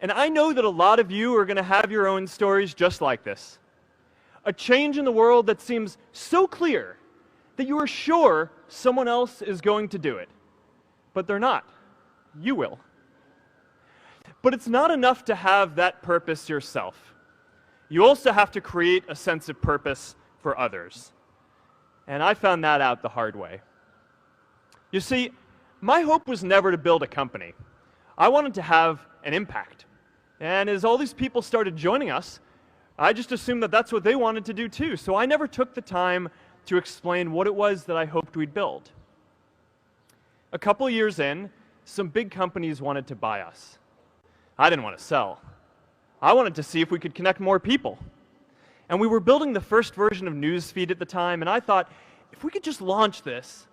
And I know that a lot of you are going to have your own stories just like this. A change in the world that seems so clear that you are sure someone else is going to do it. But they're not. You will. But it's not enough to have that purpose yourself. You also have to create a sense of purpose for others. And I found that out the hard way. You see, my hope was never to build a company. I wanted to have an impact. And as all these people started joining us, I just assumed that that's what they wanted to do too. So I never took the time to explain what it was that I hoped we'd build. A couple years in, some big companies wanted to buy us. I didn't want to sell. I wanted to see if we could connect more people. And we were building the first version of Newsfeed at the time, and I thought, if we could just launch this,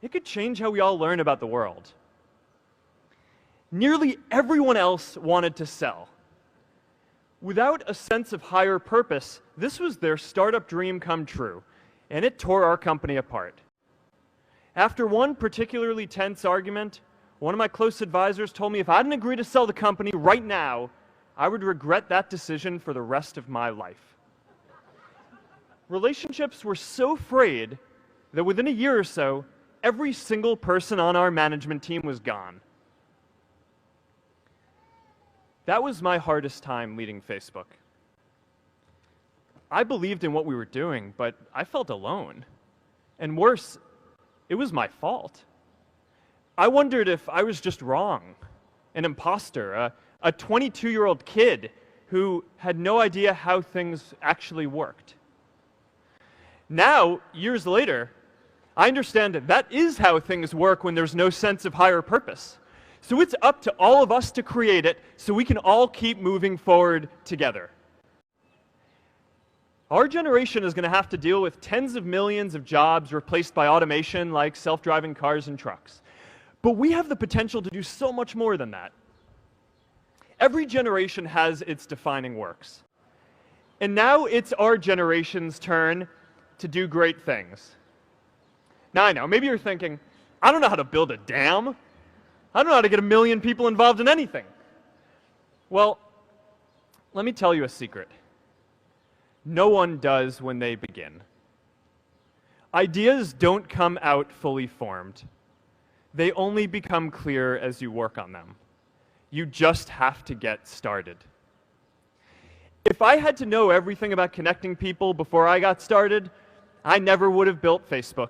it could change how we all learn about the world. Nearly everyone else wanted to sell. Without a sense of higher purpose, this was their startup dream come true, and it tore our company apart. After one particularly tense argument, one of my close advisors told me if I didn't agree to sell the company right now, I would regret that decision for the rest of my life. Relationships were so frayed that within a year or so, every single person on our management team was gone. That was my hardest time leading Facebook. I believed in what we were doing, but I felt alone. And worse, it was my fault. I wondered if I was just wrong, an imposter, a 22-year-old kid who had no idea how things actually worked. Now, years later, I understand that is how things work when there's no sense of higher purpose. So it's up to all of us to create it so we can all keep moving forward together. Our generation is going to have to deal with tens of millions of jobs replaced by automation like self-driving cars and trucks. But we have the potential to do so much more than that. Every generation has its defining works. And now it's our generation's turn to do great things. Now I know, maybe you're thinking, I don't know how to build a dam. I don't know how to get 1 million people involved in anything. Well, let me tell you a secret. No one does when they begin. Ideas don't come out fully formed. They only become clear as you work on them. You just have to get started. If I had to know everything about connecting people before I got started, I never would have built Facebook.